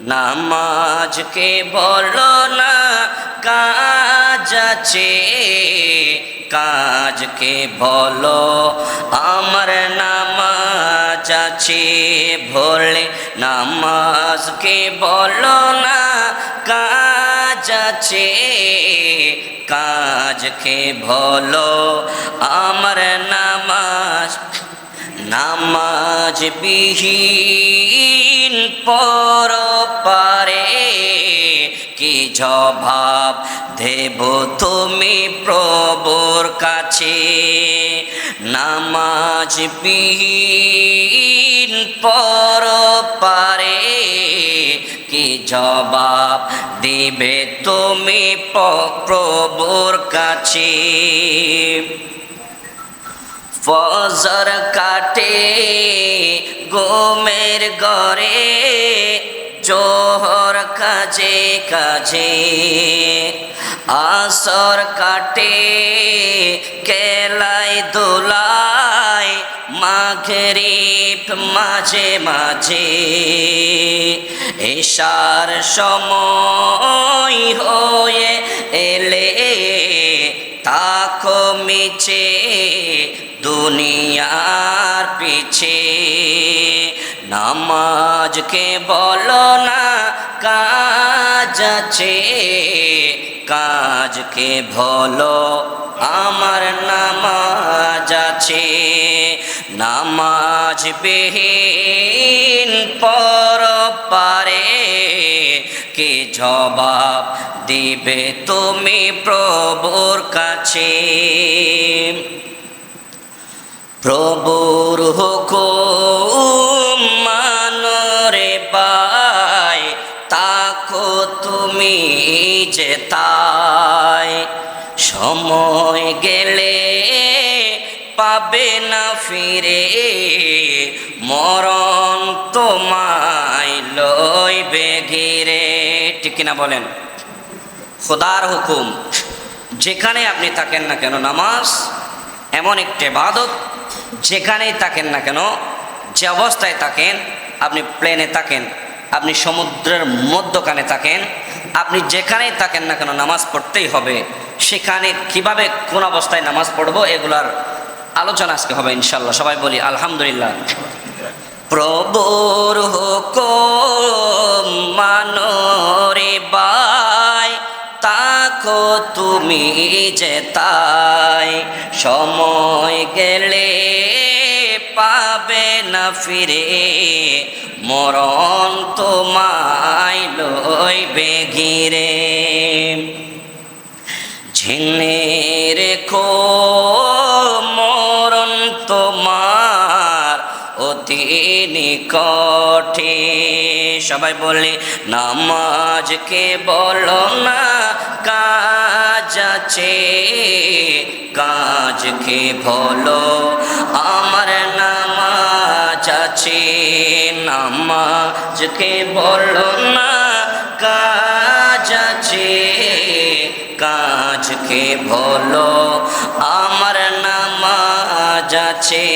নামাজকে বলো না কাজ আছে, কাজকে বলো আমার নামাজ আছে। ভোলে নামাজকে বলো না কাজ আছে, কাজকে বলো আমার নামাজ। নামাজ বিহীন পরপারে কি জবাব দেব তুমি প্রভুর কাছে। নামাজ বিহীন পরপারে কি জবাব দিবে তুমি প্রভুর কাছে। ফজর কাটে ঘুমের ঘরে, জোহর কাজে কাজে, আসর কাটে খেলায় দোলায়, মাগরিব মাঝে মাঝে, এশার সময় হয়ে এলে তাকো মিছে দুনিয়ার পিছে। নামাজকে বলো না কাজ আছে, কাজকে বলো আমার নামাজ আছে। নামাজ বিহীন পরপারে কি জবাব দিবে তুমি প্রভুর কাছে। প্রভুর হুকুম মানো রে ভাই, তাকো তুমি যে তাই, সময় গেলে পাবে না ফিরে, মরণ তোমায় লইবে ঘিরে। ঠিক কিনা বলেন? খোদার হুকুম যেখানে আপনি থাকেন না কেন, নামাজ এমন একটি ইবাদত যেখানেই থাকেন না কেন, যে অবস্থায় থাকেন, আপনি প্লেনে থাকেন, আপনি সমুদ্রের মধ্যখানে থাকেন, আপনি যেখানেই থাকেন না কেন নামাজ পড়তেই হবে। সেখানে কিভাবে কোন অবস্থায় নামাজ পড়বো এগুলার আলোচনা আজকে হবে ইনশাল্লাহ। সবাই বলি আলহামদুলিল্লাহ। প্রভুর হুকুম মানো রে ভাই, তাকো তুমি যে তাই, সময় গেলে পাবে না ফিরে, মরণ তোমায় লইবে ঘিরে। জেনে রেখো মরণ তোমার অতি নিকটে। সবাই বলে নামাজকে বলো না কাজ আছে, কাজকে বলো আমার নামাজ আছে। নামাজকে বলো না কাজ আছে, কাজকে বলো আমার নামাজ আছে।